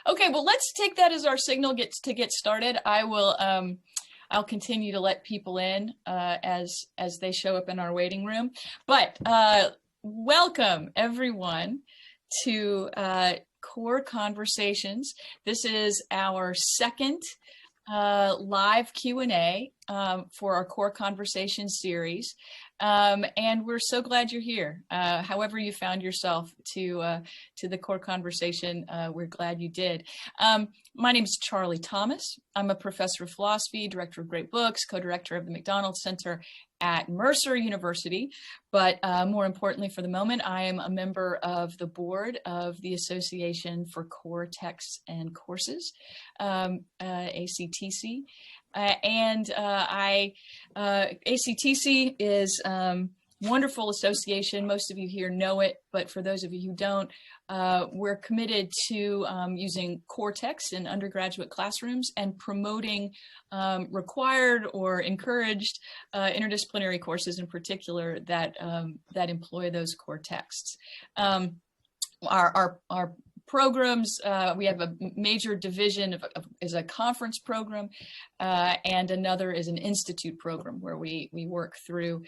Okay, well, let's take that as our signal to get started. I'll continue to let people in as they show up in our waiting room. But welcome everyone to Core Conversations. This is our second live Q&A for our Core Conversations series. And we're so glad you're here. However you found yourself to the Core Conversation, we're glad you did. My name is Charlie Thomas. I'm a professor of philosophy, director of great books, co-director of the McDonald Center at Mercer University. But more importantly for the moment, I am a member of the board of the Association for Core Texts and Courses, ACTC. ACTC is wonderful association. Most of you here know it, but for those of you who don't, we're committed to using core texts in undergraduate classrooms and promoting required or encouraged interdisciplinary courses in particular that employ those core texts. Our programs, we have a major division is a conference program, and another is an institute program where we work through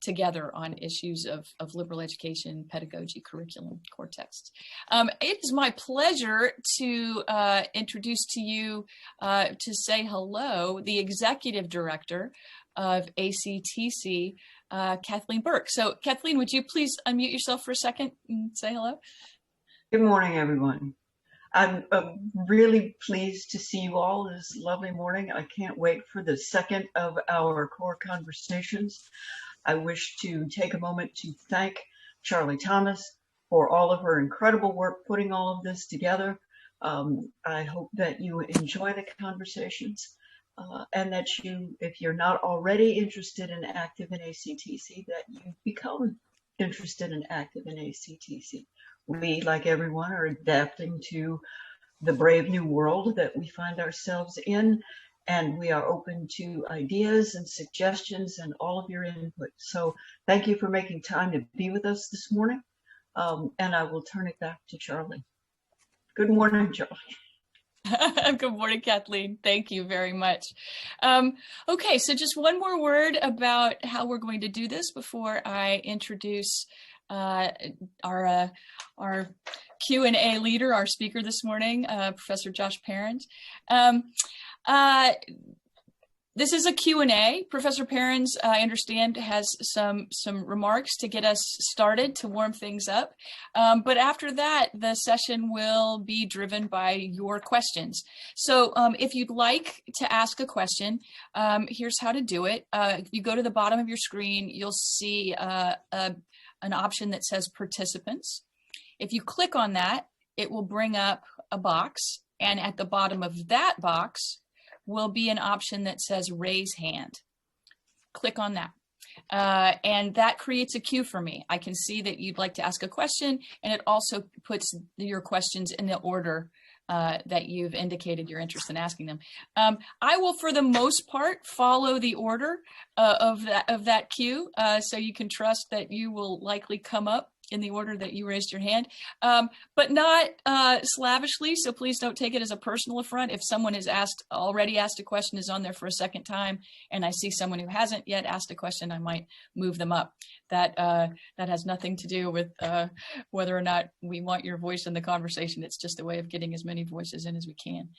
together on issues of liberal education, pedagogy, curriculum, core texts. It is my pleasure to introduce to you, to say hello, the executive director of ACTC, Kathleen Burke. So Kathleen, would you please unmute yourself for a second and say hello? Good morning, everyone. I'm really pleased to see you all this lovely morning. I can't wait for the second of our Core Conversations. I wish to take a moment to thank Charlie Thomas for all of her incredible work putting all of this together. I hope that you enjoy the conversations and that you, if you're not already interested and active in ACTC, that you become interested and active in ACTC. We, like everyone, are adapting to the brave new world that we find ourselves in, and we are open to ideas and suggestions and all of your input. So thank you for making time to be with us this morning, and I will turn it back to Charlie. Good morning, Charlie. Good morning, Kathleen. Thank you very much. Okay, so just one more word about how we're going to do this before I introduce our Q&A leader, our speaker this morning, Professor Josh Parens. This is a Q&A. Professor Parens, I understand, has some remarks to get us started to warm things up. But after that, the session will be driven by your questions. So if you'd like to ask a question, here's how to do it. If you go to the bottom of your screen, you'll see an option that says participants. If you click on that, it will bring up a box, and at the bottom of that box will be an option that says raise hand. Click on that. And that creates a queue for me. I can see that you'd like to ask a question, and it also puts your questions in the order that you've indicated your interest in asking them. I will, for the most part, follow the order of that queue, so you can trust that you will likely come up in the order that you raised your hand, but not slavishly. So please don't take it as a personal affront. If someone has already asked a question, is on there for a second time, and I see someone who hasn't yet asked a question, I might move them up. That has nothing to do with whether or not we want your voice in the conversation. It's just a way of getting as many voices in as we can.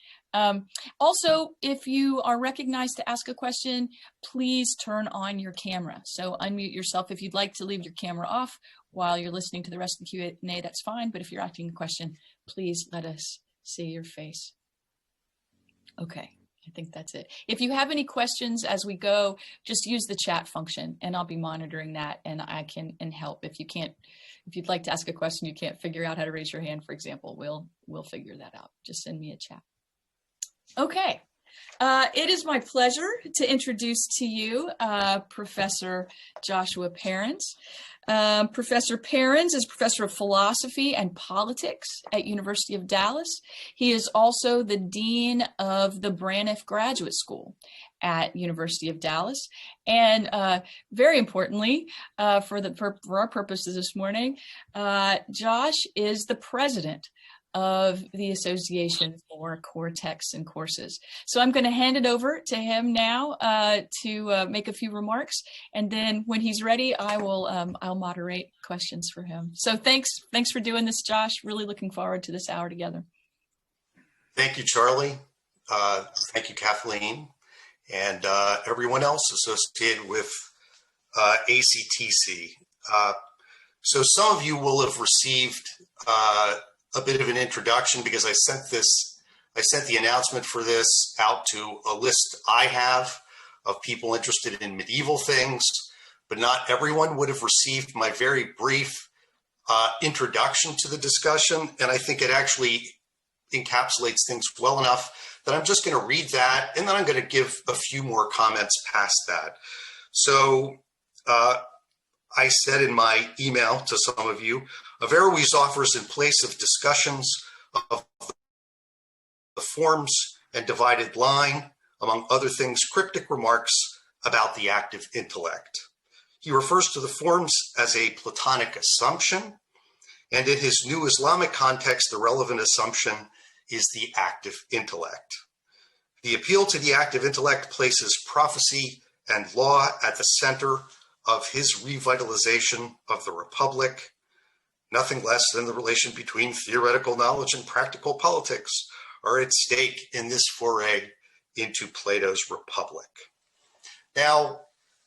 Also, if you are recognized to ask a question, please turn on your camera. So unmute yourself. If you'd like to leave your camera off while you're listening to the rest of the Q&A, that's fine. But if you're asking a question, please let us see your face. Okay, I think that's it. If you have any questions as we go, just use the chat function and I'll be monitoring that, and I can help. If you'd like to ask a question, you can't figure out how to raise your hand, for example, we'll figure that out. Just send me a chat. Okay. It is my pleasure to introduce to you Professor Joshua Parens. Professor Parens is professor of philosophy and politics at University of Dallas. He is also the dean of the Braniff Graduate School at University of Dallas. And very importantly, for our purposes this morning, Josh is the president of the Association for Core Texts and Courses. So I'm going to hand it over to him now to make a few remarks, and then when he's ready, I'll moderate questions for him. So thanks for doing this, Josh. Really looking forward to this hour together. Thank you, Charlie. Thank you, Kathleen, and everyone else associated with ACTC. So some of you will have received a bit of an introduction because I sent the announcement for this out to a list I have of people interested in medieval things, but not everyone would have received my very brief introduction to the discussion. And I think it actually encapsulates things well enough that I'm just going to read that, and then I'm going to give a few more comments past that. So I said in my email to some of you, Averroes offers in place of discussions of the forms and divided line, among other things, cryptic remarks about the active intellect. He refers to the forms as a Platonic assumption, and in his new Islamic context, the relevant assumption is the active intellect. The appeal to the active intellect places prophecy and law at the center of his revitalization of the Republic. Nothing less than the relation between theoretical knowledge and practical politics are at stake in this foray into Plato's Republic. Now,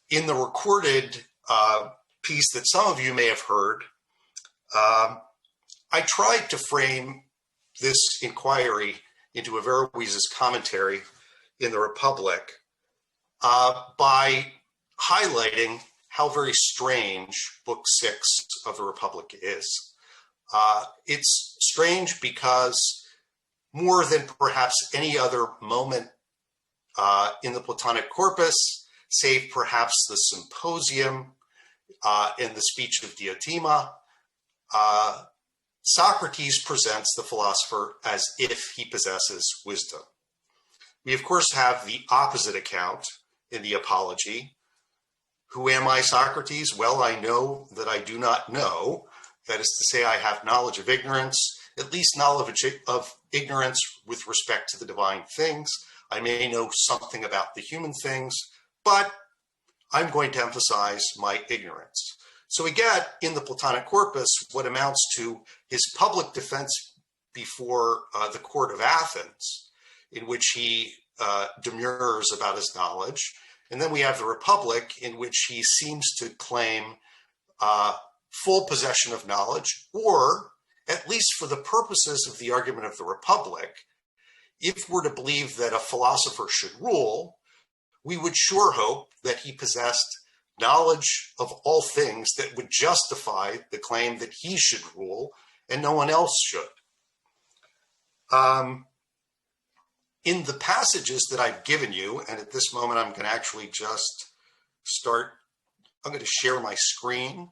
in the recorded piece that some of you may have heard, I tried to frame this inquiry into Averroes' commentary in the Republic by highlighting how very strange Book 6 of the Republic is. It's strange because more than perhaps any other moment in the Platonic corpus, save perhaps the symposium and the speech of Diotima, Socrates presents the philosopher as if he possesses wisdom. We, of course, have the opposite account in the Apology. Who am I, Socrates? Well, I know that I do not know. That is to say, I have knowledge of ignorance, at least knowledge of ignorance with respect to the divine things. I may know something about the human things, but I'm going to emphasize my ignorance. So we get in the Platonic corpus what amounts to his public defense before the court of Athens, in which he demurs about his knowledge. And then we have the Republic, in which he seems to claim full possession of knowledge, or at least for the purposes of the argument of the Republic, if we're to believe that a philosopher should rule, we would sure hope that he possessed knowledge of all things that would justify the claim that he should rule and no one else should. In the passages that I've given you, and at this moment I'm going to actually just start, I'm going to share my screen.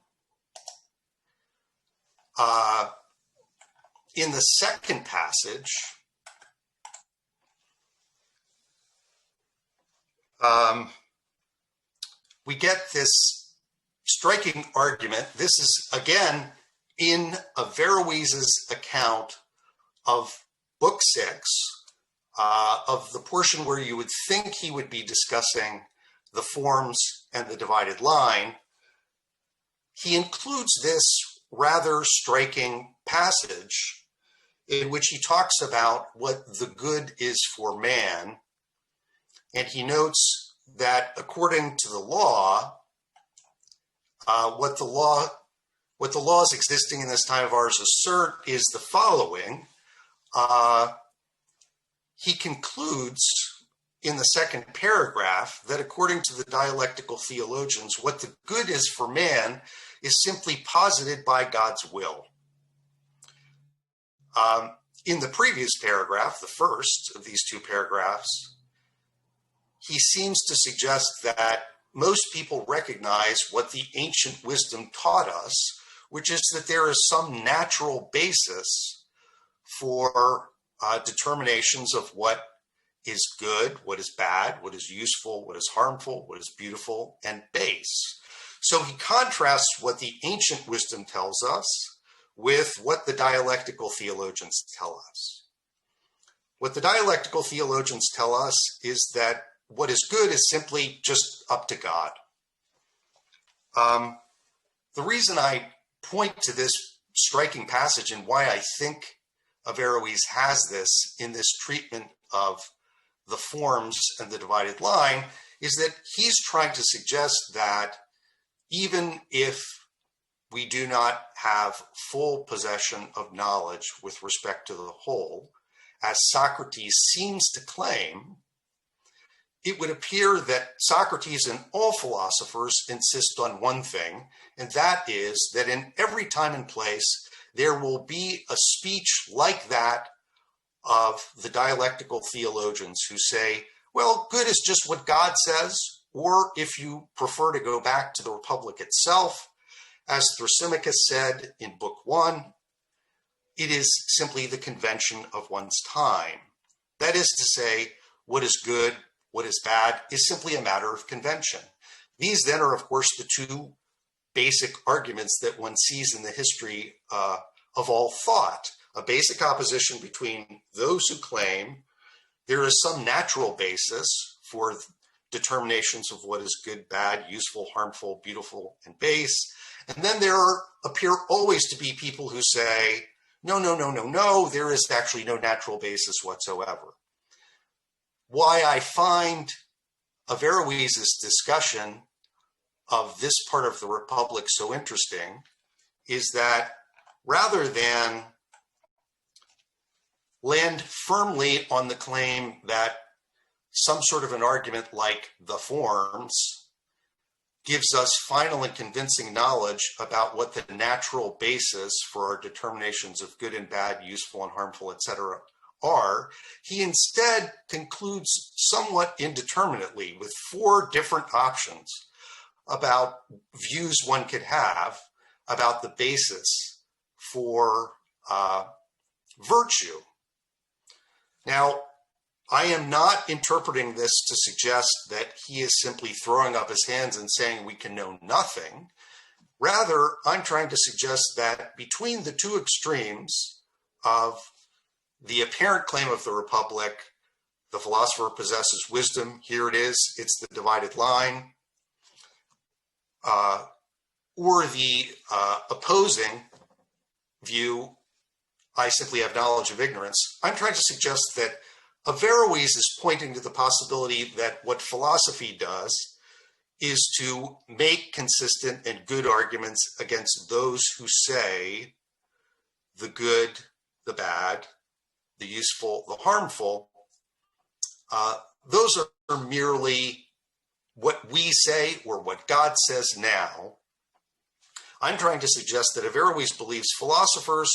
In the second passage, we get this striking argument. This is, again, in Averroes' account of Book 6, of the portion where you would think he would be discussing the forms and the divided line. He includes this rather striking passage in which he talks about what the good is for man. And he notes that according to the law, what the laws existing in this time of ours assert is the following. He concludes in the second paragraph that according to the dialectical theologians, what the good is for man is simply posited by God's will. In the previous paragraph, the first of these two paragraphs, he seems to suggest that most people recognize what the ancient wisdom taught us, which is that there is some natural basis for determinations of what is good, what is bad, what is useful, what is harmful, what is beautiful, and base. So he contrasts what the ancient wisdom tells us with what the dialectical theologians tell us. What the dialectical theologians tell us is that what is good is simply just up to God. The reason I point to this striking passage and why I think Averroes has this in this treatment of the forms and the divided line is that he's trying to suggest that even if we do not have full possession of knowledge with respect to the whole, as Socrates seems to claim, it would appear that Socrates and all philosophers insist on one thing, and that is that in every time and place, there will be a speech like that of the dialectical theologians who say, well, good is just what God says, or if you prefer to go back to the Republic itself, as Thrasymachus said in Book 1, it is simply the convention of one's time. That is to say, what is good, what is bad, is simply a matter of convention. These then are, of course, the two basic arguments that one sees in the history of all thought. A basic opposition between those who claim there is some natural basis for determinations of what is good, bad, useful, harmful, beautiful, and base. And then there appear always to be people who say, no, there is actually no natural basis whatsoever. Why I find Averroes' discussion of this part of the Republic so interesting is that rather than land firmly on the claim that some sort of an argument like the forms gives us final and convincing knowledge about what the natural basis for our determinations of good and bad, useful and harmful, etc. are, he instead concludes somewhat indeterminately with 4 different options about views one could have about the basis for virtue. Now, I am not interpreting this to suggest that he is simply throwing up his hands and saying we can know nothing. Rather, I'm trying to suggest that between the two extremes of the apparent claim of the Republic, the philosopher possesses wisdom, here it is, it's the divided line, or the opposing view, I simply have knowledge of ignorance, I'm trying to suggest that Averroes is pointing to the possibility that what philosophy does is to make consistent and good arguments against those who say the good, the bad, the useful, the harmful. Those are merely what we say or what God says now. I'm trying to suggest that Averroes believes philosophers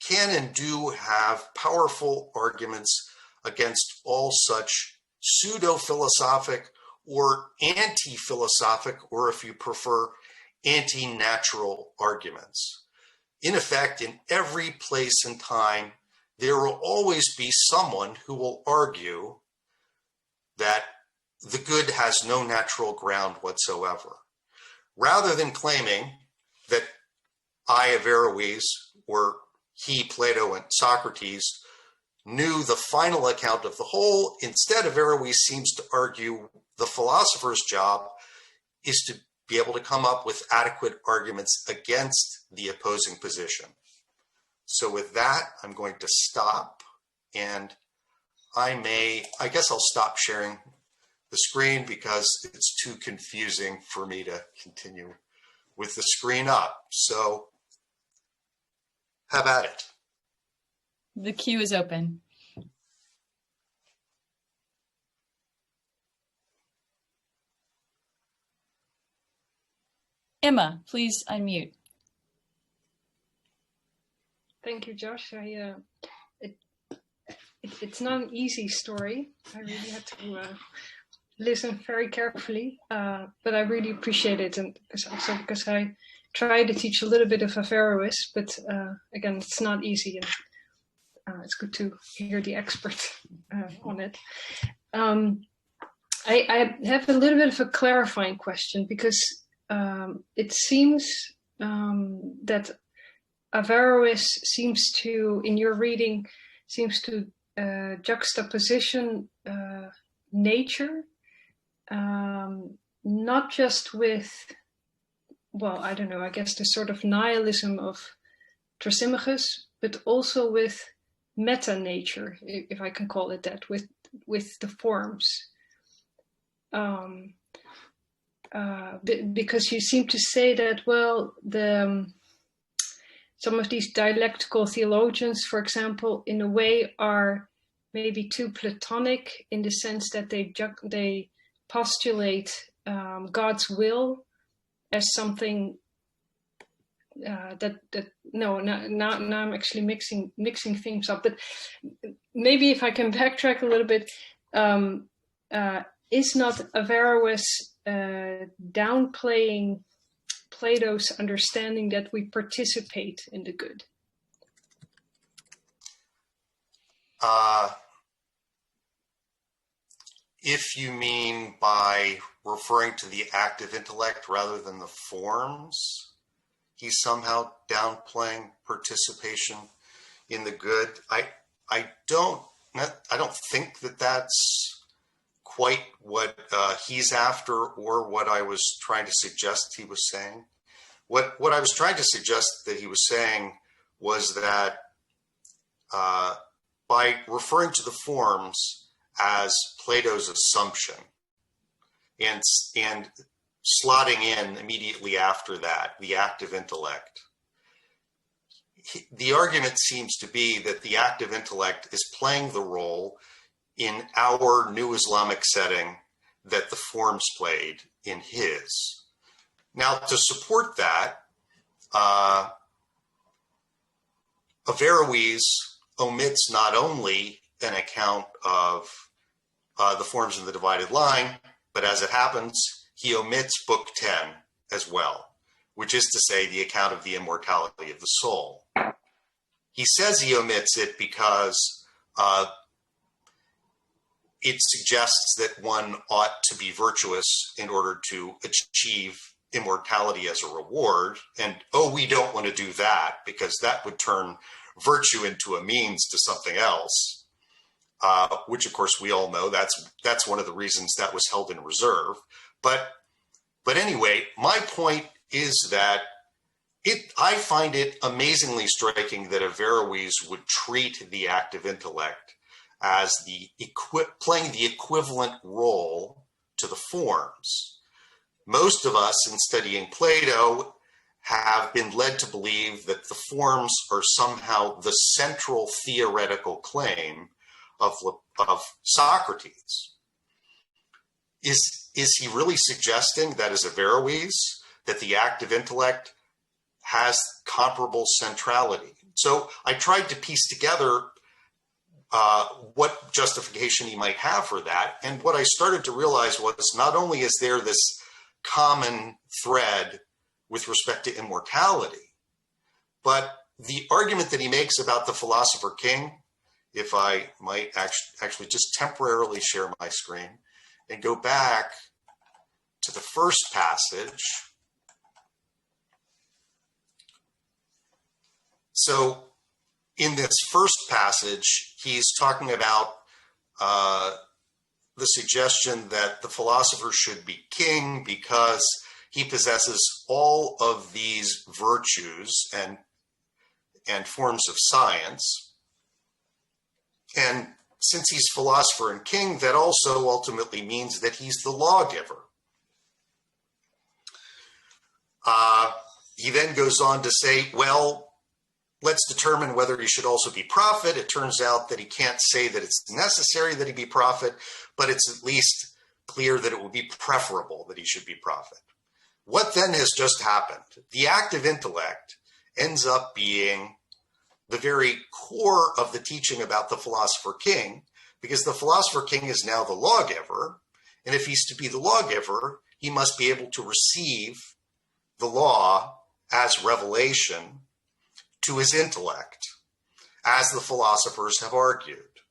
can and do have powerful arguments against all such pseudo-philosophic or anti-philosophic, or if you prefer, anti-natural arguments. In effect, in every place and time, there will always be someone who will argue that the good has no natural ground whatsoever. Rather than claiming that I, Averroes, or he, Plato, and Socrates, knew the final account of the whole, instead Averroes seems to argue the philosopher's job is to be able to come up with adequate arguments against the opposing position. So with that, I'm going to stop, and I guess I'll stop sharing the screen because it's too confusing for me to continue with the screen up. So have at it. The queue is open. Emma, please unmute. Thank you, Josh. It's not an easy story. I really had to listen very carefully, but I really appreciate it, and also because I try to teach a little bit of Averroes, but again, it's not easy, and it's good to hear the expert on it. I have a little bit of a clarifying question, because it seems that Averroes seems to, in your reading, seems to juxtaposition nature, not just with, well, I don't know, I guess the sort of nihilism of Thrasymachus, but also with meta-nature, if I can call it that, with the forms. Because you seem to say that, well, some of these dialectical theologians, for example, in a way are maybe too Platonic in the sense that they postulate God's will as something now I'm actually mixing things up. But maybe if I can backtrack a little bit, is not Averroes downplaying Plato's understanding that we participate in the good? If you mean by referring to the active intellect rather than the forms, he's somehow downplaying participation in the good. I don't think that that's quite what he's after, or what I was trying to suggest he was saying. What I was trying to suggest that he was saying was that by referring to the forms as Plato's assumption and slotting in immediately after that the active intellect, the argument seems to be that the active intellect is playing the role in our new Islamic setting that the forms played in his. Now, to support that, Averroes omits not only an account of the forms in the divided line, but as it happens, he omits Book 10 as well, which is to say the account of the immortality of the soul. He says he omits it because it suggests that one ought to be virtuous in order to achieve immortality as a reward. And, we don't want to do that because that would turn virtue into a means to something else, which of course we all know that's one of the reasons that was held in reserve. But anyway, my point is that I find it amazingly striking that Averroes would treat the active intellect as playing the equivalent role to the forms. Most of us in studying Plato have been led to believe that the forms are somehow the central theoretical claim of Socrates. Is he really suggesting that as Averroes, that the active intellect has comparable centrality? So I tried to piece together what justification he might have for that. And what I started to realize was not only is there this common thread with respect to immortality, but the argument that he makes about the philosopher king, if I might actually just temporarily share my screen and go back to the first passage. So in this first passage, he's talking about the suggestion that the philosopher should be king because he possesses all of these virtues and forms of science. And since he's philosopher and king, that also ultimately means that he's the lawgiver. He then goes on to say, well, let's determine whether he should also be prophet. It turns out that he can't say that it's necessary that he be prophet, but it's at least clear that it would be preferable that he should be prophet. What then has just happened? The active intellect ends up being the very core of the teaching about the philosopher king, because the philosopher king is now the lawgiver. And if he's to be the lawgiver, he must be able to receive the law as revelation to his intellect, as the philosophers have argued.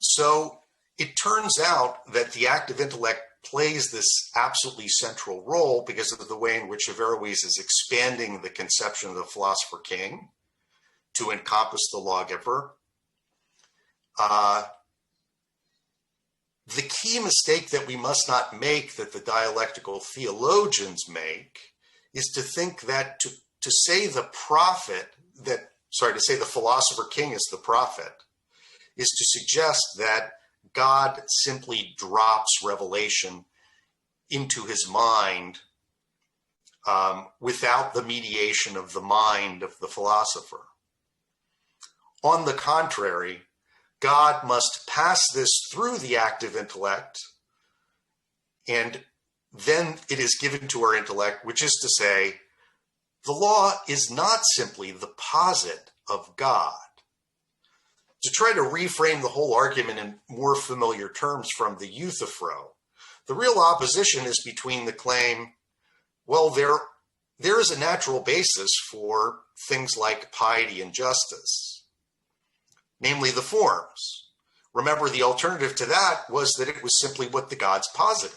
So it turns out that the active intellect plays this absolutely central role because of the way in which Averroes is expanding the conception of the philosopher king to encompass the lawgiver. The key mistake that we must not make, that the dialectical theologians make, is to think that to say the philosopher king is the prophet, is to suggest that God simply drops revelation into his mind without the mediation of the mind of the philosopher. On the contrary, God must pass this through the active intellect, and then it is given to our intellect, which is to say, the law is not simply the posit of God. To try to reframe the whole argument in more familiar terms from the Euthyphro, the real opposition is between the claim, well, there is a natural basis for things like piety and justice, namely the forms. Remember, the alternative to that was that it was simply what the gods posited.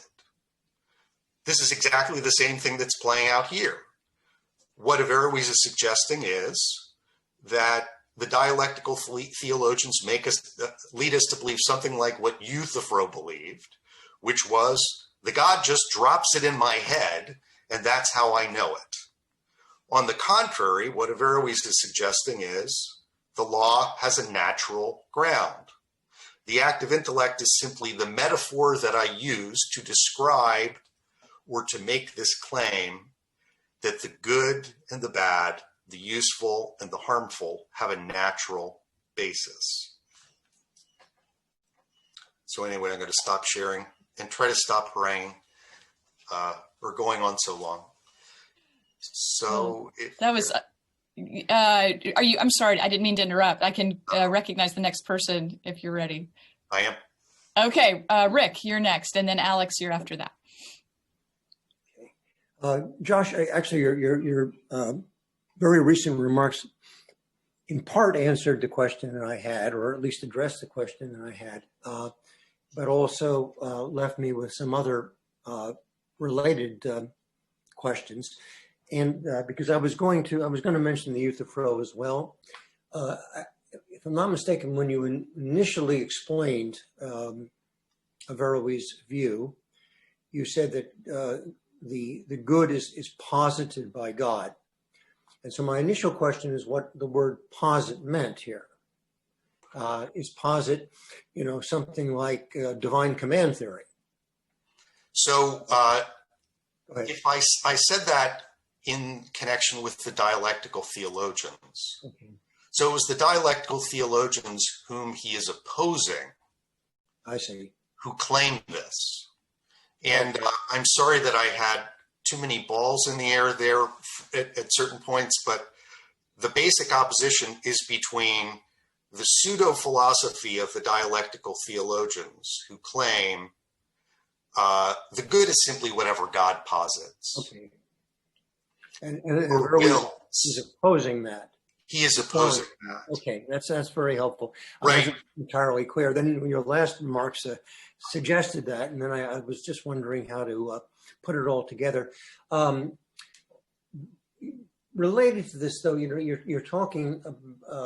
This is exactly the same thing that's playing out here. What Averroes is suggesting is that the dialectical theologians lead us to believe something like what Euthyphro believed, which was the God just drops it in my head, and that's how I know it. On the contrary, what Averroes is suggesting is the law has a natural ground. The active intellect is simply the metaphor that I use to describe or to make this claim that the good and the bad, the useful and the harmful, have a natural basis. So anyway, I'm going to stop sharing and try to stop haranguing or going on so long. So that was, I'm sorry, I didn't mean to interrupt. I can recognize the next person if you're ready. I am. Okay, Rick, you're next, and then Alex, you're after that. Josh, actually, your very recent remarks in part answered the question that I had, or at least addressed the question that I had, but also left me with some other related questions. And because I was going to mention the Euthyphro as well. If I'm not mistaken, when you initially explained Averroes' view, you said that the good is posited by God. And so my initial question is what the word posit meant here. Is posit, something like divine command theory? So if I said that in connection with the dialectical theologians, Okay. So it was the dialectical theologians whom he is opposing, I see, who claimed this. And I'm sorry that I had too many balls in the air there at certain points, but the basic opposition is between the pseudo-philosophy of the dialectical theologians who claim the good is simply whatever God posits. Okay. And Averroes is opposing that. He is opposing that. Okay, that's very helpful. Right. I wasn't entirely clear. Then your last remarks suggested that, and then I was just wondering how to put it all together. Related to this, though, you're talking.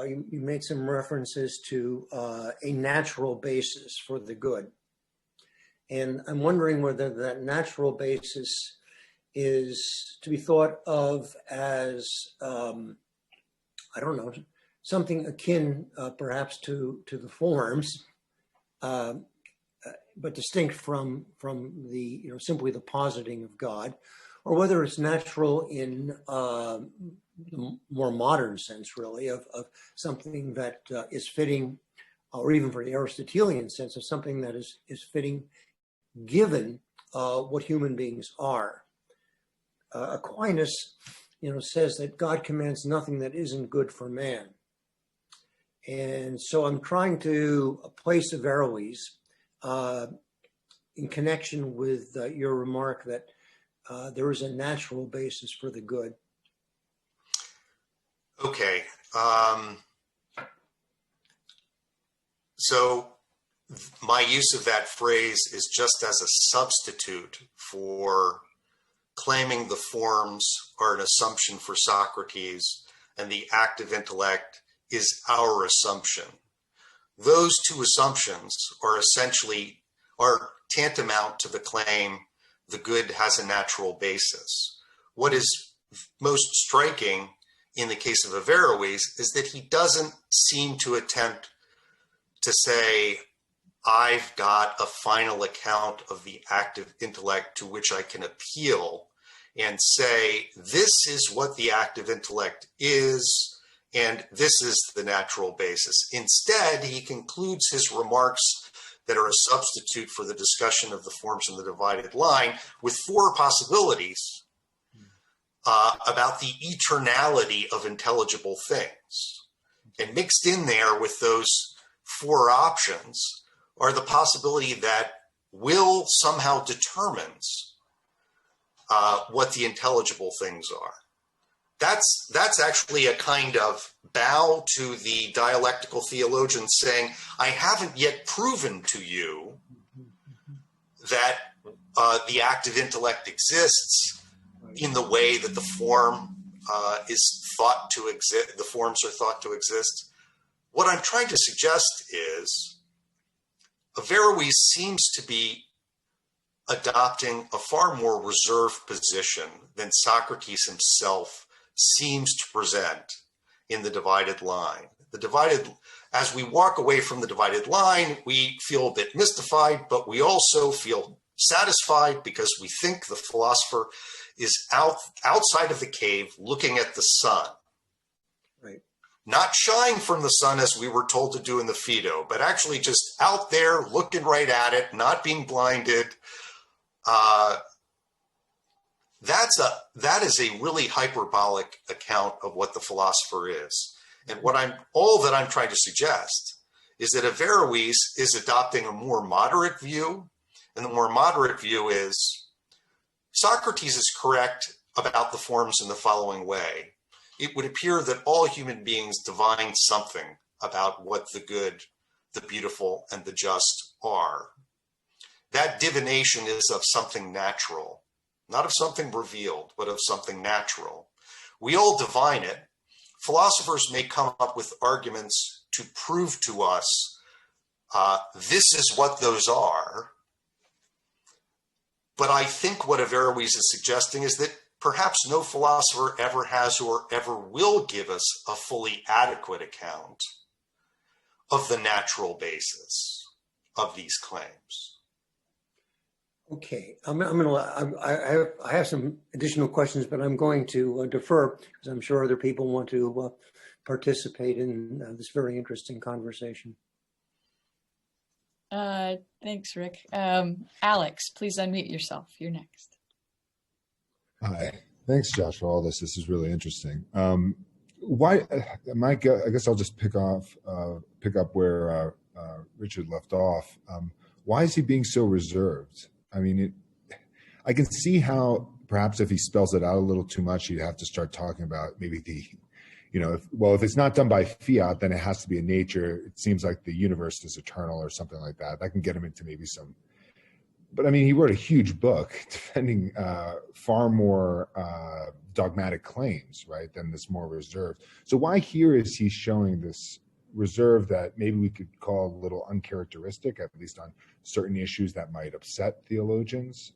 You made some references to a natural basis for the good, and I'm wondering whether that natural basis is to be thought of as I don't know, something akin perhaps to the forms, but distinct from the simply the positing of God, or whether it's natural in the more modern sense, really, of something that is fitting, or even for the Aristotelian sense of something that is fitting, given what human beings are. Aquinas, says that God commands nothing that isn't good for man. And so I'm trying to place Averroes in connection with your remark that there is a natural basis for the good. Okay. So my use of that phrase is just as a substitute for claiming the forms are an assumption for Socrates and the active intellect is our assumption. Those two assumptions are tantamount to the claim the good has a natural basis. What is most striking in the case of Averroes is that he doesn't seem to attempt to say, I've got a final account of the active intellect to which I can appeal and say, this is what the active intellect is, and this is the natural basis. Instead, he concludes his remarks that are a substitute for the discussion of the forms in the divided line with four possibilities about the eternality of intelligible things. And mixed in there with those four options are the possibility that will somehow determines what the intelligible things are. That's actually a kind of bow to the dialectical theologian saying, I haven't yet proven to you that the active intellect exists in the way that the form is thought to exist, the forms are thought to exist. What I'm trying to suggest is Averroes seems to be adopting a far more reserved position than Socrates himself seems to present in the divided line. As we walk away from the divided line, we feel a bit mystified, but we also feel satisfied because we think the philosopher is outside of the cave looking at the sun. Right. Not shying from the sun as we were told to do in the Phaedo, but actually just out there looking right at it, not being blinded. That is a really hyperbolic account of what the philosopher is. And all that I'm trying to suggest is that Averroes is adopting a more moderate view. And the more moderate view is Socrates is correct about the forms in the following way. It would appear that all human beings divine something about what the good, the beautiful, and the just are. That divination is of something natural, not of something revealed, but of something natural. We all divine it. Philosophers may come up with arguments to prove to us this is what those are. But I think what Averroes is suggesting is that perhaps no philosopher ever has or ever will give us a fully adequate account of the natural basis of these claims. Okay, I have some additional questions, but I'm going to defer because I'm sure other people want to participate in this very interesting conversation. Thanks, Rick. Alex, please unmute yourself. You're next. Hi. Thanks, Josh, for all this. This is really interesting. I guess I'll just pick up where Richard left off. Why is he being so reserved? I mean, I can see how perhaps if he spells it out a little too much, he'd have to start talking about maybe if it's not done by fiat, then it has to be in nature. It seems like the universe is eternal or something like that. That can get him into maybe some. But I mean, he wrote a huge book defending far more dogmatic claims, right, than this more reserved. So why here is he showing this reserve that maybe we could call a little uncharacteristic, at least on certain issues that might upset theologians?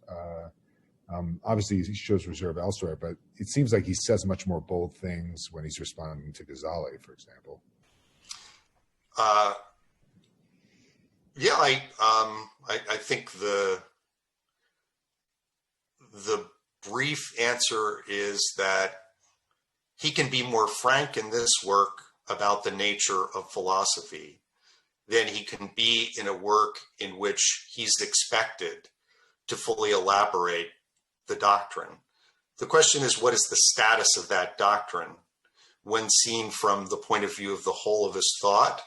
Obviously, he shows reserve elsewhere, but it seems like he says much more bold things when he's responding to Ghazali, for example. I think the brief answer is that he can be more frank in this work about the nature of philosophy than he can be in a work in which he's expected to fully elaborate the doctrine. The question is, what is the status of that doctrine when seen from the point of view of the whole of his thought?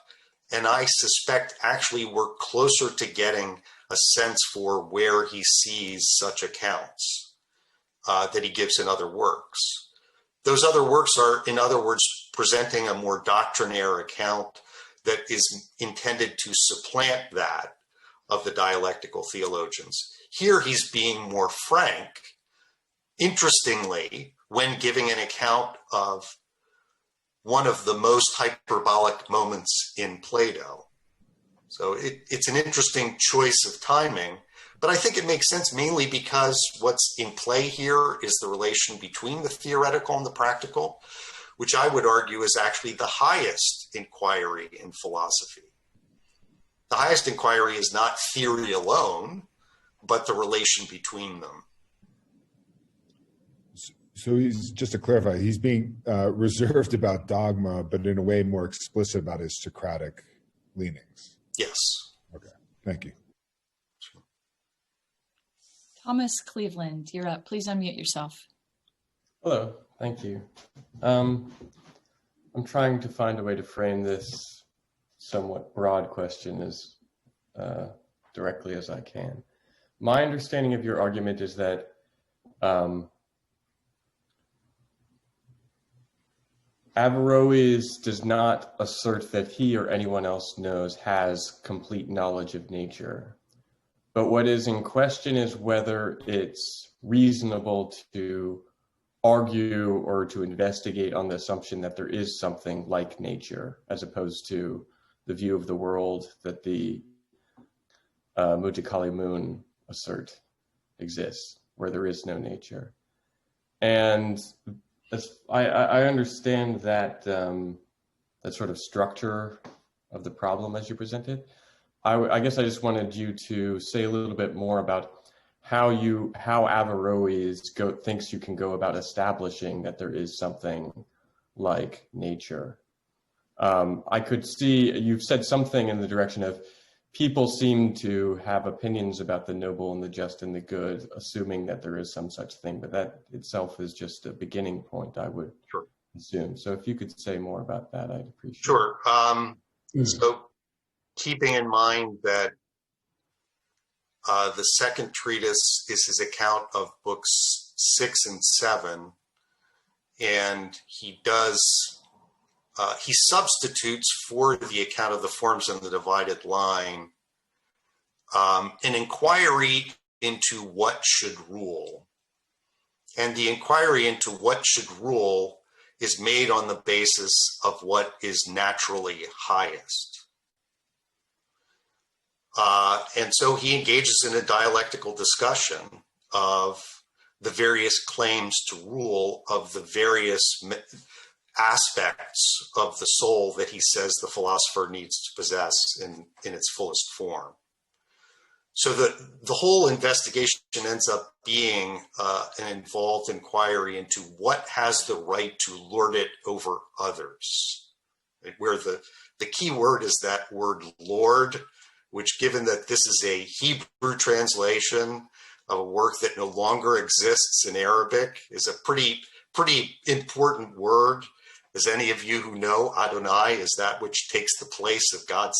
And I suspect actually we're closer to getting a sense for where he sees such accounts that he gives in other works. Those other works are, in other words, presenting a more doctrinaire account that is intended to supplant that of the dialectical theologians. Here he's being more frank, interestingly, when giving an account of one of the most hyperbolic moments in Plato. So it's an interesting choice of timing, but I think it makes sense mainly because what's in play here is the relation between the theoretical and the practical, which I would argue is actually the highest inquiry in philosophy. The highest inquiry is not theory alone, but the relation between them. So he's, just to clarify, he's being reserved about dogma, but in a way more explicit about his Socratic leanings. Yes. Okay, thank you. Thomas Cleveland, you're up. Please unmute yourself. Hello, thank you. I'm trying to find a way to frame this somewhat broad question as directly as I can. My understanding of your argument is that Averroes does not assert that he or anyone else has complete knowledge of nature. But what is in question is whether it's reasonable to argue or to investigate on the assumption that there is something like nature, as opposed to the view of the world that the Mujikalimun assert exists, where there is no nature. And I understand that that sort of structure of the problem as you presented. I guess I just wanted you to say a little bit more about how Averroes thinks you can go about establishing that there is something like nature. I could see you've said something in the direction of people seem to have opinions about the noble and the just and the good, assuming that there is some such thing, but that itself is just a beginning point, I would assume. So if you could say more about that, I'd appreciate it. Sure. So keeping in mind that the second treatise is his account of books 6 and 7, and he substitutes for the account of the forms in the divided line an inquiry into what should rule. And the inquiry into what should rule is made on the basis of what is naturally highest. And so he engages in a dialectical discussion of the various claims to rule of the various aspects of the soul that he says the philosopher needs to possess in its fullest form. So the whole investigation ends up being an involved inquiry into what has the right to lord it over others, right? Where the key word is that word Lord, which, given that this is a Hebrew translation of a work that no longer exists in Arabic, is a pretty important word. As any of you who know, Adonai is that which takes the place of God's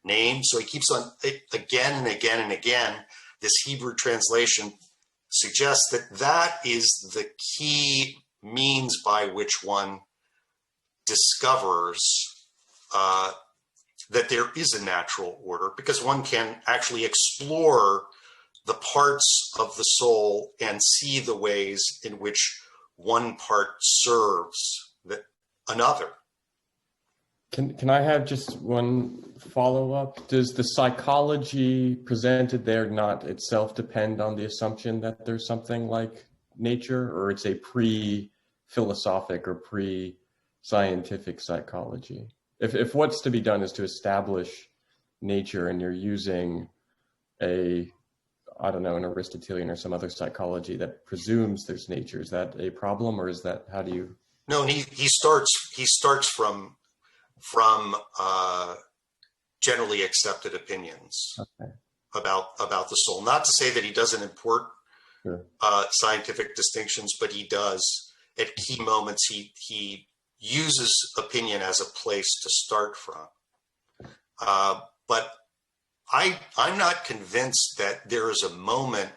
name. So he keeps on again and again and again. This Hebrew translation suggests that is the key means by which one discovers that there is a natural order, because one can actually explore the parts of the soul and see the ways in which one part serves another. Can I have just one follow-up? Does the psychology presented there not itself depend on the assumption that there's something like nature, or it's a pre-philosophic or pre-scientific psychology? If what's to be done is to establish nature and you're using an Aristotelian or some other psychology that presumes there's nature, is that a problem, or is that, how do you? No, he starts from generally accepted opinions about the soul. Not to say that he doesn't import scientific distinctions, but he does at key moments. He uses opinion as a place to start from. But I'm not convinced that there is a moment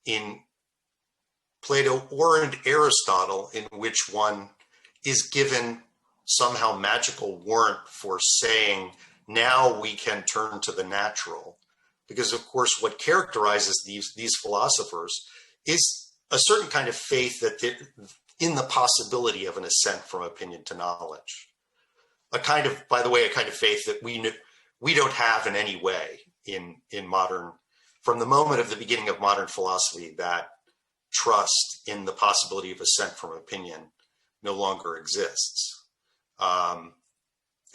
in Plato or in Aristotle in which one is given somehow magical warrant for saying, now we can turn to the natural. Because, of course, what characterizes these philosophers is a certain kind of faith that in the possibility of an ascent from opinion to knowledge. By the way, a kind of faith that we don't have in any way in modern, from the moment of the beginning of modern philosophy, that trust in the possibility of ascent from opinion no longer exists.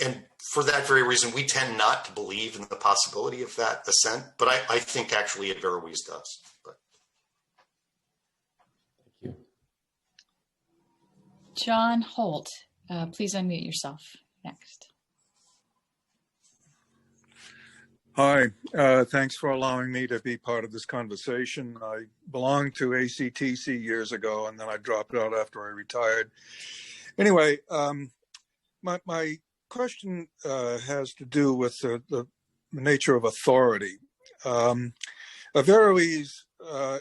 And for that very reason, we tend not to believe in the possibility of that ascent, but I think actually Averroes does. But. Thank you. John Holt, please unmute yourself next. Hi, thanks for allowing me to be part of this conversation. I belonged to ACTC years ago, and then I dropped out after I retired. Anyway, my question has to do with the nature of authority. Averroes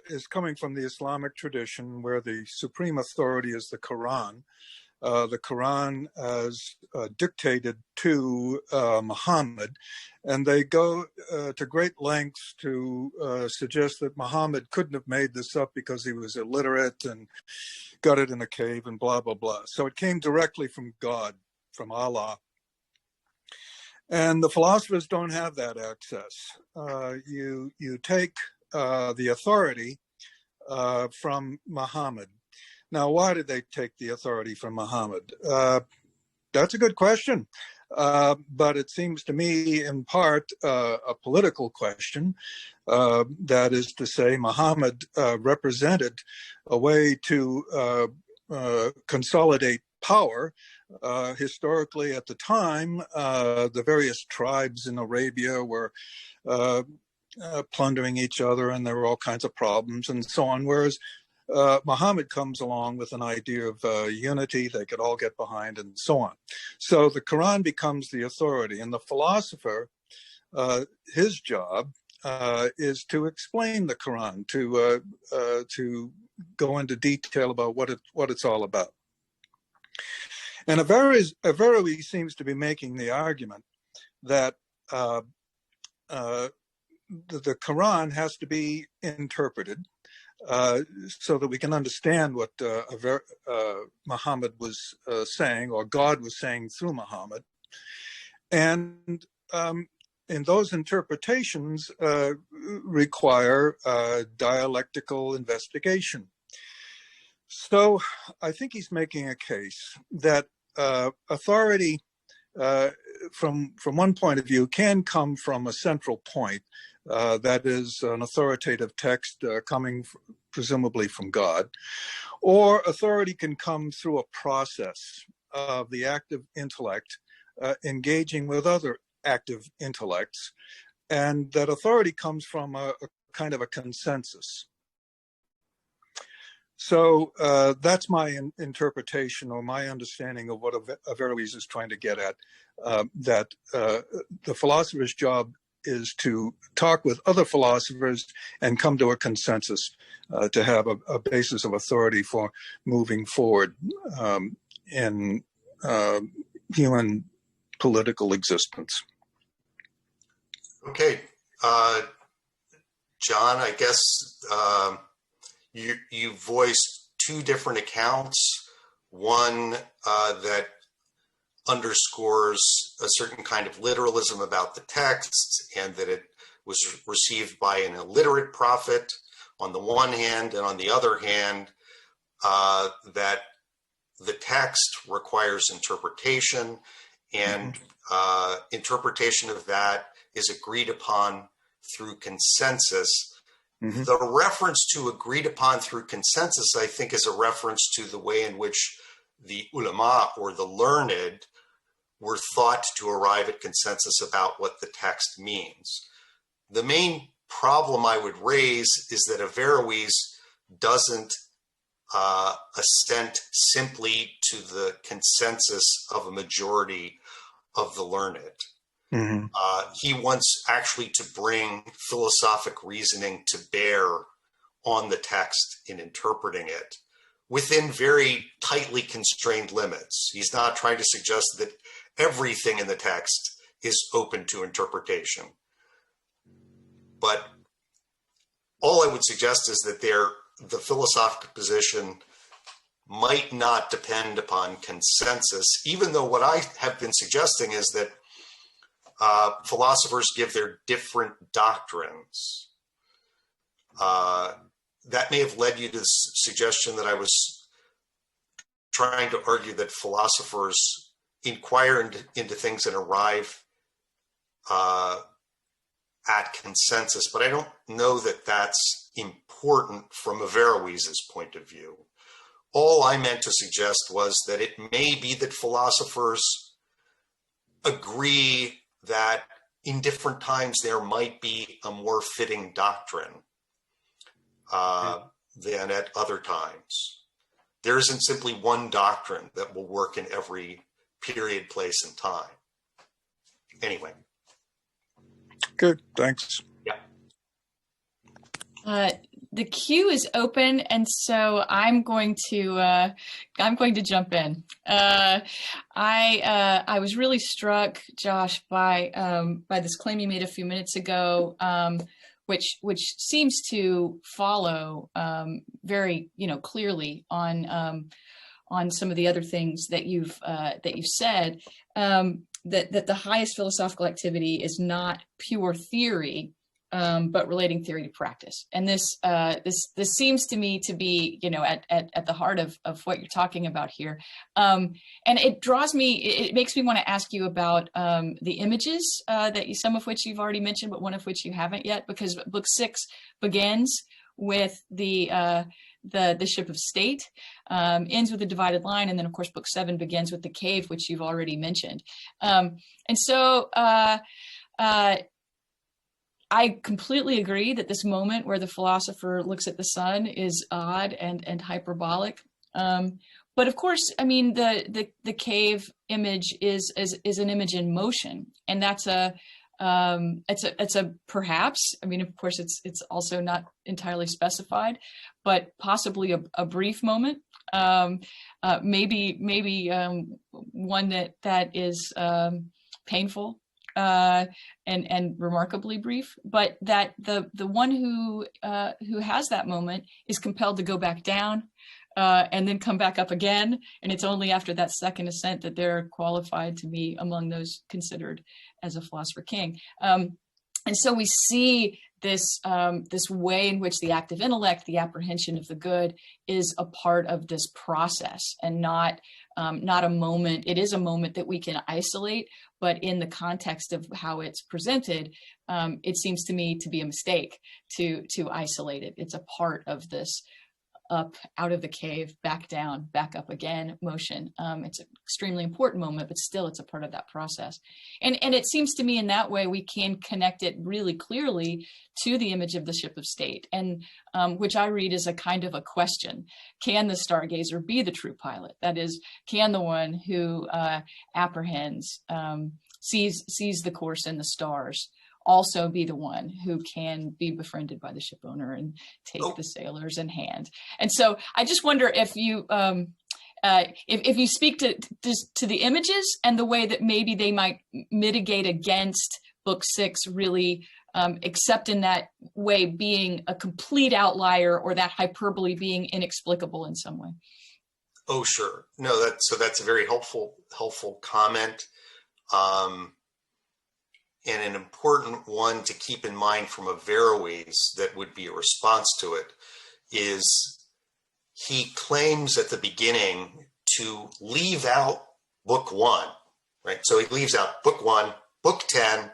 is coming from the Islamic tradition where the supreme authority is the Quran. The Quran as dictated to Muhammad, and they go to great lengths to suggest that Muhammad couldn't have made this up because he was illiterate and got it in a cave and blah, blah, blah. So it came directly from God, from Allah. And the philosophers don't have that access. You take the authority from Muhammad. Now, why did they take the authority from Muhammad? That's a good question. But it seems to me, in part, a political question. That is to say, Muhammad represented a way to consolidate power. Historically, at the time, the various tribes in Arabia were plundering each other, and there were all kinds of problems and so on, whereas Muhammad comes along with an idea of unity they could all get behind and so on. So the Quran becomes the authority, and the philosopher, his job is to explain the Quran, to go into detail about what it's all about. And Averroes seems to be making the argument that the Quran has to be interpreted so that we can understand what Muhammad was saying, or God was saying through Muhammad. And those interpretations require dialectical investigation. So I think he's making a case that authority, from one point of view, can come from a central point. That is an authoritative text coming presumably from God, or authority can come through a process of the active intellect engaging with other active intellects, and that authority comes from a kind of a consensus. So that's my interpretation, or my understanding of what Averroes is trying to get at, that the philosopher's job is to talk with other philosophers and come to a consensus to have a basis of authority for moving forward in human political existence. Okay. John, I guess you voiced two different accounts. One that underscores a certain kind of literalism about the text, and that it was received by an illiterate prophet on the one hand, and on the other hand, that the text requires interpretation, and interpretation of that is agreed upon through consensus. Mm-hmm. The reference to agreed upon through consensus, I think, is a reference to the way in which the ulama, or the learned, were thought to arrive at consensus about what the text means. The main problem I would raise is that Averroes doesn't assent simply to the consensus of a majority of the learned. Mm-hmm. He wants actually to bring philosophic reasoning to bear on the text in interpreting it, within very tightly constrained limits. He's not trying to suggest that everything in the text is open to interpretation. But all I would suggest is that the philosophical position might not depend upon consensus, even though what I have been suggesting is that philosophers give their different doctrines. That may have led you to the suggestion that I was trying to argue that philosophers inquire into things and arrive at consensus, but I don't know that that's important from Averroes' point of view. All I meant to suggest was that it may be that philosophers agree that in different times there might be a more fitting doctrine than at other times. There isn't simply one doctrine that will work in every period, place, and time. Anyway. Good, thanks. Yeah. The queue is open, and so I'm going to jump in. I was really struck, Josh, by this claim you made a few minutes ago, which seems to follow very clearly on some of the other things that you've said. That the highest philosophical activity is not pure theory, but relating theory to practice. And this seems to me to be, at the heart of what you're talking about here. And it makes me want to ask you about the images some of which you've already mentioned, but one of which you haven't yet, because book 6 begins with the ship of state, ends with a divided line, and then of course book 7 begins with the cave, which you've already mentioned. And so I completely agree that this moment where the philosopher looks at the sun is odd and hyperbolic. But of course, I mean, the cave image is an image in motion, and that's it's a perhaps, I mean, of course it's also not entirely specified, but possibly a brief moment, maybe one that is painful and remarkably brief, but that the one who has that moment is compelled to go back down and then come back up again, and it's only after that second ascent that they're qualified to be among those considered as a philosopher king. And so we see this way in which the active intellect, the apprehension of the good, is a part of this process, and not a moment. It is a moment that we can isolate, but in the context of how it's presented, it seems to me to be a mistake to isolate it. It's a part of this up, out of the cave, back down, back up again motion. It's an extremely important moment, but still it's a part of that process. And it seems to me in that way we can connect it really clearly to the image of the ship of state, and which I read as a kind of a question. Can the stargazer be the true pilot? That is, can the one who apprehends, sees the course in the stars, also be the one who can be befriended by the ship owner and take the sailors in hand? And so I just wonder if you speak to the images and the way that maybe they might mitigate against book 6 really, except in that way being a complete outlier, or that hyperbole being inexplicable in some way. Oh, sure. No, that's a very helpful comment. And an important one to keep in mind from Averroes that would be a response to it is he claims at the beginning to leave out book 1, right? So he leaves out book 1, book 10,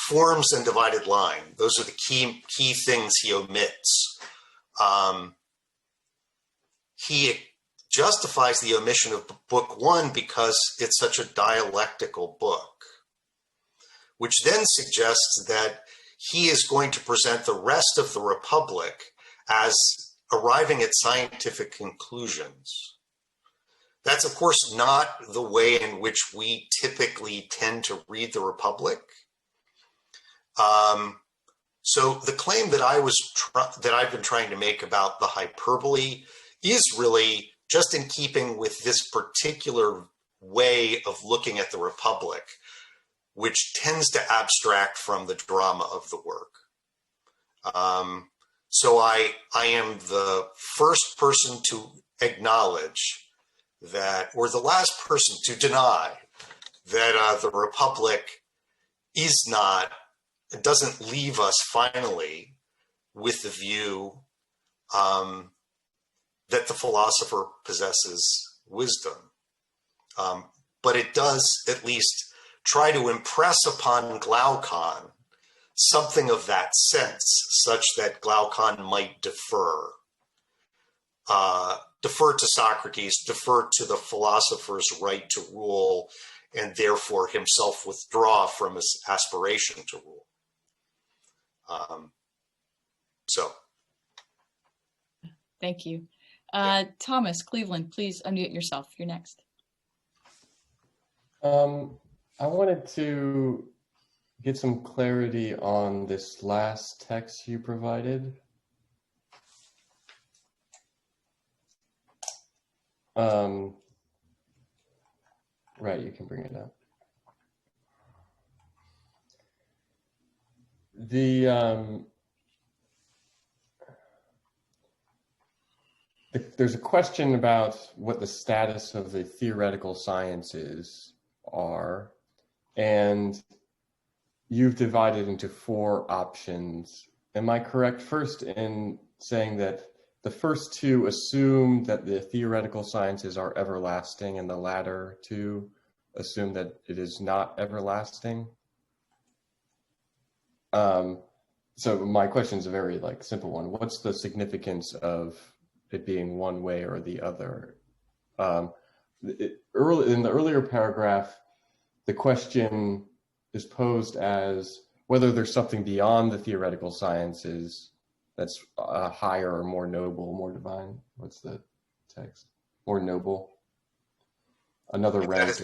forms and divided line. Those are the key things he omits. He justifies the omission of book 1 because it's such a dialectical book, which then suggests that he is going to present the rest of the Republic as arriving at scientific conclusions. That's, of course, not the way in which we typically tend to read the Republic. So the claim that I've been trying to make about the hyperbole is really just in keeping with this particular way of looking at the Republic, which tends to abstract from the drama of the work. So I am the first person to acknowledge that, or the last person to deny that the Republic is not, it doesn't leave us finally with the view that the philosopher possesses wisdom. But it does at least try to impress upon Glaucon something of that sense, such that Glaucon might defer to Socrates, defer to the philosopher's right to rule, and therefore himself withdraw from his aspiration to rule. Thank you. Thomas Cleveland, please unmute yourself. You're next. I wanted to get some clarity on this last text you provided. Right, you can bring it up. There's a question about what the status of the theoretical sciences are, and you've divided into 4 options. Am I correct first in saying that the first 2 assume that the theoretical sciences are everlasting, and the latter 2 assume that it is not everlasting? So my question is a very simple one. What's the significance of it being one way or the other? In the earlier paragraph, the question is posed as whether there's something beyond the theoretical sciences that's higher or more noble, more divine. What's the text? More noble. Another rank.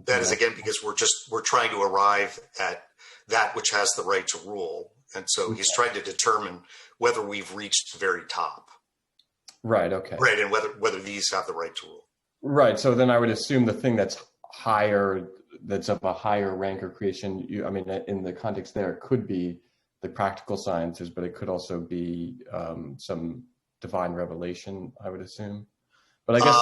That is again because we're trying to arrive at that which has the right to rule, and so he's trying to determine whether we've reached the very top. Right. Okay. Right, and whether these have the right to rule. Right. So then I would assume the thing that's higher, that's of a higher rank or creation. In the context there, it could be the practical sciences, but it could also be some divine revelation, I would assume. But I guess,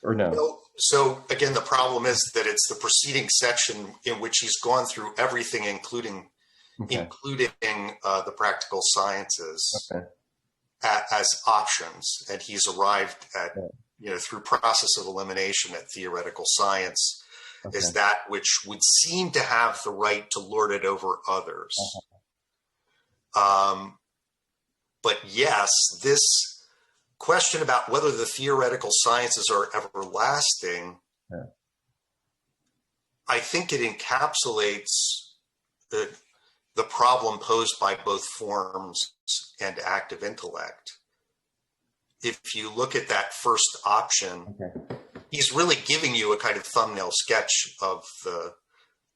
or no. Well, so again, the problem is that it's the preceding section in which he's gone through everything, including the practical sciences as options, and he's arrived at through process of elimination at theoretical science as that which would seem to have the right to lord it over others. But yes, this question about whether the theoretical sciences are everlasting, I think it encapsulates the problem posed by both forms and active intellect. If you look at that first option, he's really giving you a kind of thumbnail sketch of the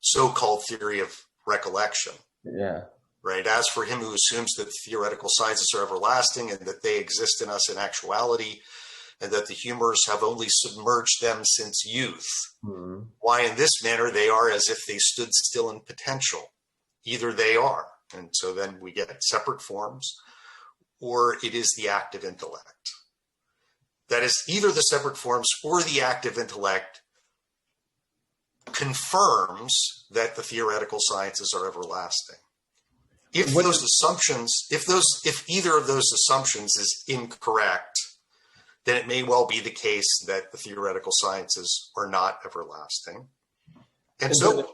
so-called theory of recollection. Yeah. Right. As for him who assumes that theoretical sciences are everlasting and that they exist in us in actuality, and that the humors have only submerged them since youth, why in this manner they are as if they stood still in potential. Either they are, and so then we get separate forms, or it is the active intellect. That is, either the separate forms or the active intellect confirms that the theoretical sciences are everlasting. If either of those assumptions is incorrect, then it may well be the case that the theoretical sciences are not everlasting. And so,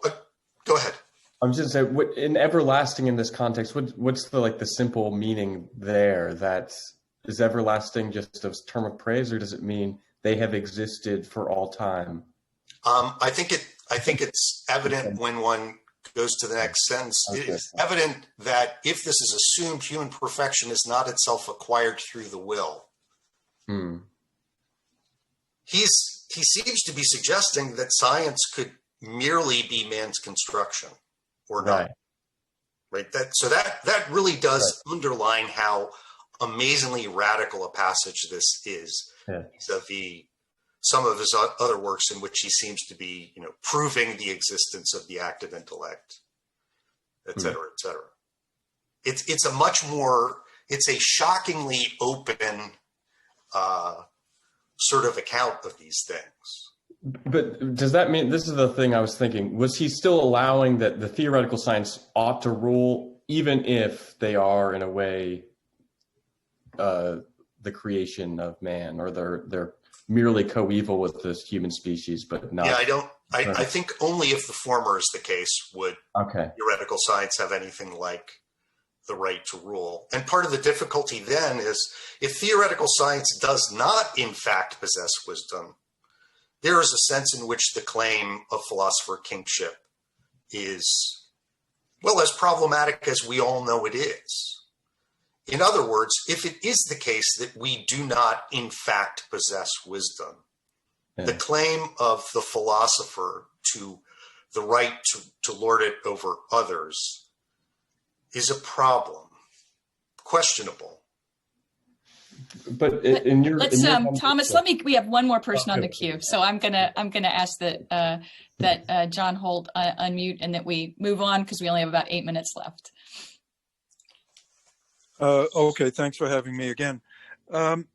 go ahead. I'm just saying, in everlasting in this context, what's the simple meaning there? That is everlasting just a term of praise, or does it mean they have existed for all time? I think it's evident when one goes to the next sentence. It is evident that if this is assumed, human perfection is not itself acquired through the will. He seems to be suggesting that science could merely be man's construction, or not. right? That really does underline how amazingly radical a passage this is, vis-a-vis some of his other works in which he seems to be, proving the existence of the active intellect, et cetera, et cetera. It's a shockingly open sort of account of these things. But does that mean, this is the thing I was thinking, was he still allowing that the theoretical science ought to rule, even if they are in a way the creation of man, or they're merely coeval with this human species, but not? Yeah, I think only if the former is the case would theoretical science have anything like the right to rule. And part of the difficulty then is, if theoretical science does not in fact possess wisdom, there is a sense in which the claim of philosopher kingship is, well, as problematic as we all know it is. In other words, if it is the case that we do not in fact possess wisdom, the claim of the philosopher to the right to lord it over others is a problem, questionable. But Thomas, we have one more person on the queue, so I'm gonna ask that John Holt unmute, and that we move on, because we only have about 8 minutes left. Okay, thanks for having me again. I've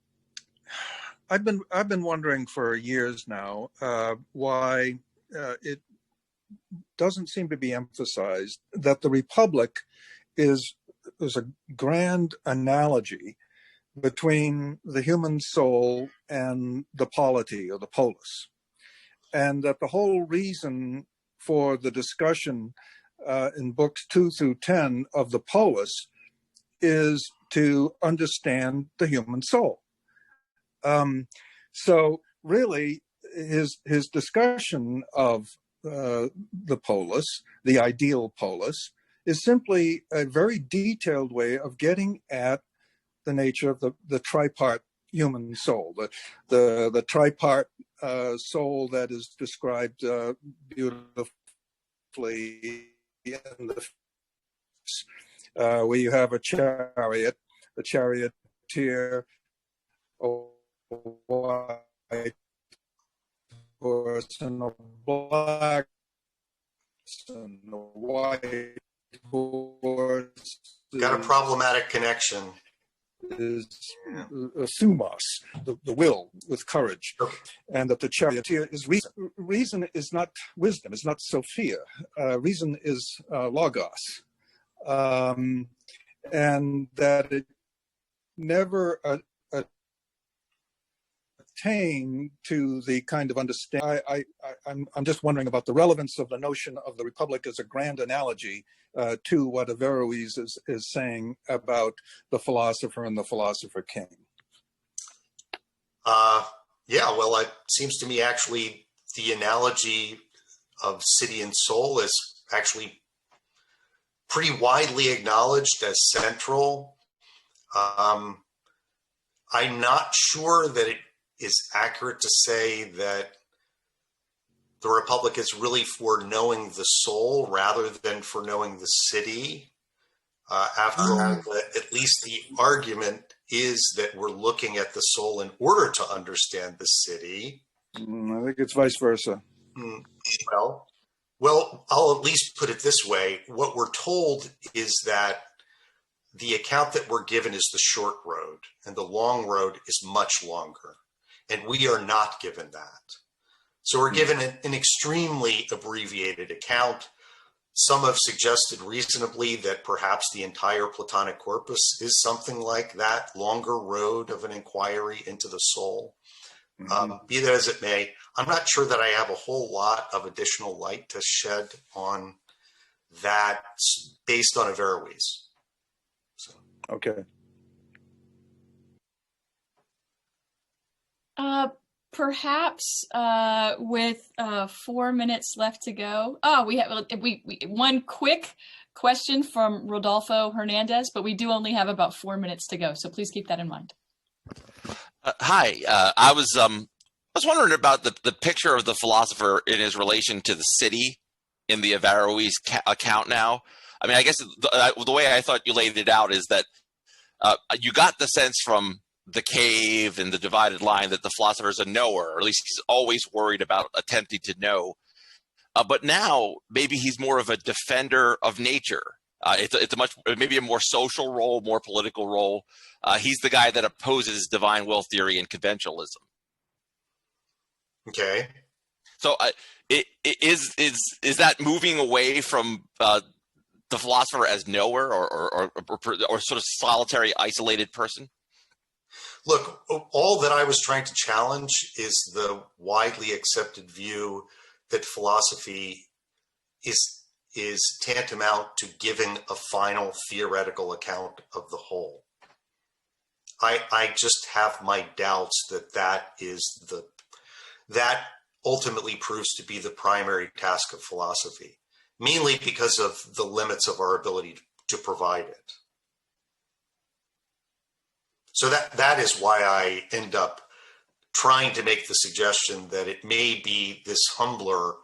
been wondering for years now why it doesn't seem to be emphasized that the Republic is a grand analogy between the human soul and the polity, or the polis, and that the whole reason for the discussion in books 2 through 10 of the polis is to understand the human soul. So really, his discussion of the polis, the ideal polis, is simply a very detailed way of getting at the nature of the tripart human soul, the tripart soul that is described beautifully in the where you have a chariot, the charioteer, a white horse, and a black horse, and the white horse. Got a problematic connection. Is thumos, the will with courage, and that the charioteer is reason. Reason is not wisdom, is not Sophia. Reason is logos, and that it never attained to the kind of understanding. I'm just wondering about the relevance of the notion of the Republic as a grand analogy to what Averroes is saying about the philosopher and the philosopher king. Yeah, well, it seems to me actually the analogy of city and soul is actually pretty widely acknowledged as central. I'm not sure that it is accurate to say that the Republic is really for knowing the soul rather than for knowing the city. After all, at least the argument is that we're looking at the soul in order to understand the city. I think it's vice versa. Well, I'll at least put it this way. What we're told is that the account that we're given is the short road, and the long road is much longer. And we are not given that. So we're given an extremely abbreviated account. Some have suggested reasonably that perhaps the entire Platonic corpus is something like that longer road of an inquiry into the soul. Be that as it may, I'm not sure that I have a whole lot of additional light to shed on that based on Averroes. So. Okay. Perhaps with 4 minutes left to go. We have one quick question from Rodolfo Hernandez, but we do only have about 4 minutes to go, so please keep that in mind. Hi, I was wondering about the picture of the philosopher in his relation to the city in the Averroes account now. I mean, I guess the way I thought you laid it out is that you got the sense from the cave and the divided line that the philosopher is a knower, or at least he's always worried about attempting to know. But now maybe he's more of a defender of nature. It's maybe a more social role, more political role. He's the guy that opposes divine will theory and conventionalism. Okay. So is that moving away from the philosopher as knower or sort of solitary, isolated person? Look, all that I was trying to challenge is the widely accepted view that philosophy is tantamount to giving a final theoretical account of the whole. I just have my doubts that ultimately proves to be the primary task of philosophy, mainly because of the limits of our ability to provide it. So that is why I end up trying to make the suggestion that it may be this humbler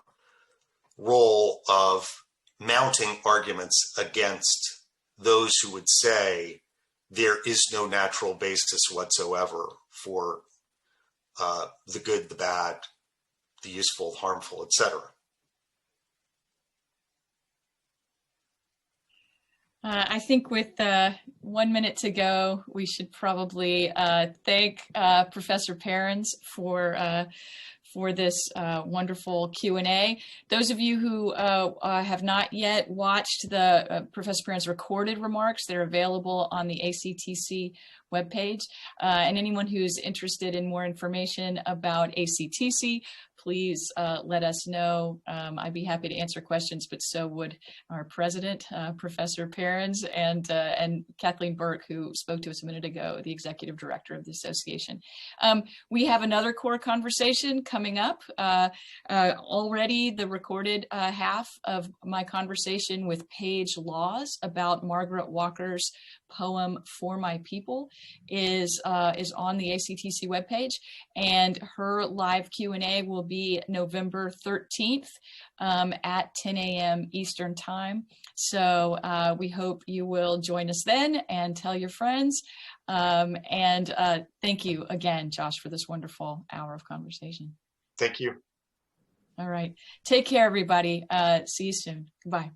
role of mounting arguments against those who would say there is no natural basis whatsoever for the good, the bad, the useful, the harmful, etc. I think with 1 minute to go, we should probably thank Professor Parens for this wonderful Q&A. Those of you who have not yet watched the Professor Parens recorded remarks, they're available on the ACTC webpage. And anyone who's interested in more information about ACTC, please let us know. I'd be happy to answer questions, but so would our president, Professor Parens, and Kathleen Burke, who spoke to us a minute ago, the executive director of the association. We have another core conversation coming up. Already the recorded half of my conversation with Paige Laws about Margaret Walker's poem For My People is on the ACTC webpage, and her live Q&A will be November 13th at 10 a.m. Eastern Time. So we hope you will join us then and tell your friends. And thank you again, Josh, for this wonderful hour of conversation. Thank you. All right. Take care, everybody. See you soon. Goodbye.